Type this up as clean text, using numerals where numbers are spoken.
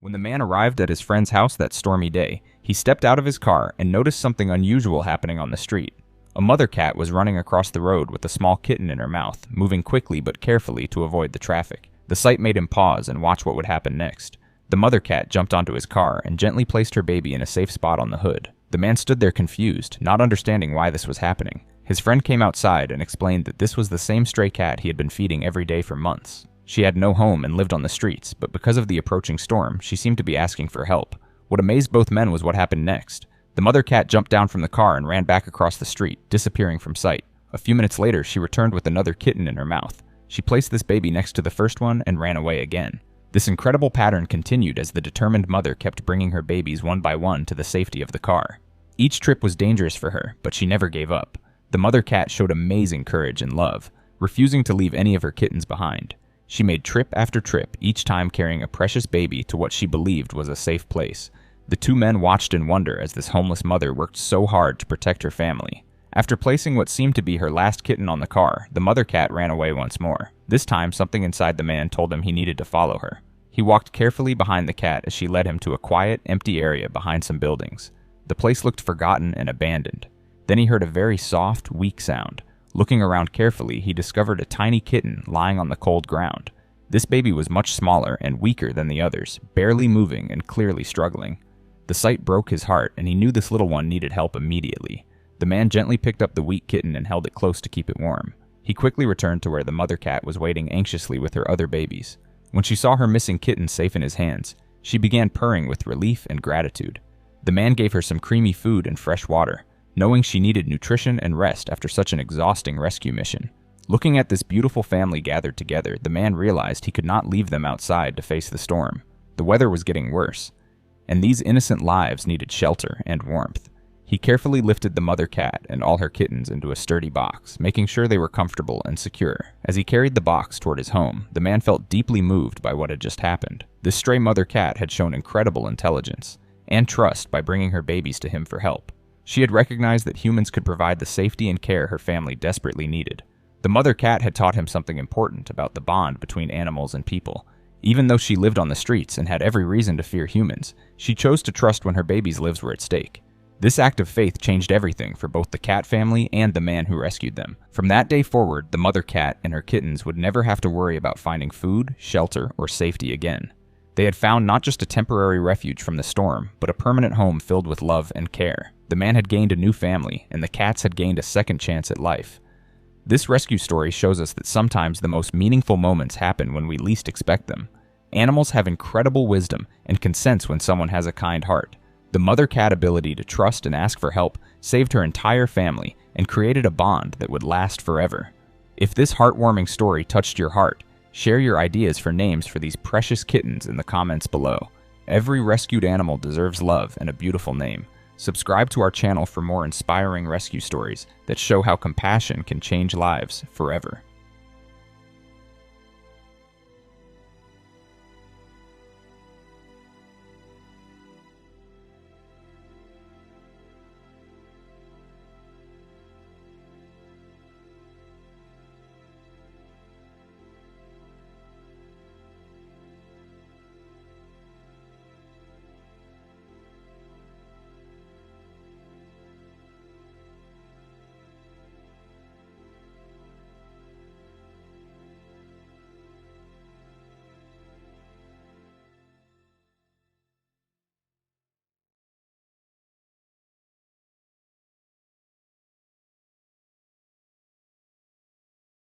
When the man arrived at his friend's house that stormy day, he stepped out of his car and noticed something unusual happening on the street. A mother cat was running across the road with a small kitten in her mouth, moving quickly but carefully to avoid the traffic. The sight made him pause and watch what would happen next. The mother cat jumped onto his car and gently placed her baby in a safe spot on the hood. The man stood there confused, not understanding why this was happening. His friend came outside and explained that this was the same stray cat he had been feeding every day for months. She had no home and lived on the streets, but because of the approaching storm, she seemed to be asking for help. What amazed both men was what happened next. The mother cat jumped down from the car and ran back across the street, disappearing from sight. A few minutes later, she returned with another kitten in her mouth. She placed this baby next to the first one and ran away again. This incredible pattern continued as the determined mother kept bringing her babies one by one to the safety of the car. Each trip was dangerous for her, but she never gave up. The mother cat showed amazing courage and love, refusing to leave any of her kittens behind. She made trip after trip, each time carrying a precious baby to what she believed was a safe place. The two men watched in wonder as this homeless mother worked so hard to protect her family. After placing what seemed to be her last kitten on the car, the mother cat ran away once more. This time, something inside the man told him he needed to follow her. He walked carefully behind the cat as she led him to a quiet, empty area behind some buildings. The place looked forgotten and abandoned. Then he heard a very soft, weak sound. Looking around carefully, he discovered a tiny kitten lying on the cold ground. This baby was much smaller and weaker than the others, barely moving and clearly struggling. The sight broke his heart, and he knew this little one needed help immediately. The man gently picked up the weak kitten and held it close to keep it warm. He quickly returned to where the mother cat was waiting anxiously with her other babies. When she saw her missing kitten safe in his hands, she began purring with relief and gratitude. The man gave her some creamy food and fresh water, knowing she needed nutrition and rest after such an exhausting rescue mission. Looking at this beautiful family gathered together, the man realized he could not leave them outside to face the storm. The weather was getting worse, and these innocent lives needed shelter and warmth. He carefully lifted the mother cat and all her kittens into a sturdy box, making sure they were comfortable and secure. As he carried the box toward his home, the man felt deeply moved by what had just happened. This stray mother cat had shown incredible intelligence and trust by bringing her babies to him for help. She had recognized that humans could provide the safety and care her family desperately needed. The mother cat had taught him something important about the bond between animals and people. Even though she lived on the streets and had every reason to fear humans, she chose to trust when her babies' lives were at stake. This act of faith changed everything for both the cat family and the man who rescued them. From that day forward, the mother cat and her kittens would never have to worry about finding food, shelter, or safety again. They had found not just a temporary refuge from the storm, but a permanent home filled with love and care. The man had gained a new family, and the cats had gained a second chance at life. This rescue story shows us that sometimes the most meaningful moments happen when we least expect them. Animals have incredible wisdom and can sense when someone has a kind heart. The mother cat ability to trust and ask for help saved her entire family and created a bond that would last forever. If this heartwarming story touched your heart, share your ideas for names for these precious kittens in the comments below. Every rescued animal deserves love and a beautiful name. Subscribe to our channel for more inspiring rescue stories that show how compassion can change lives forever.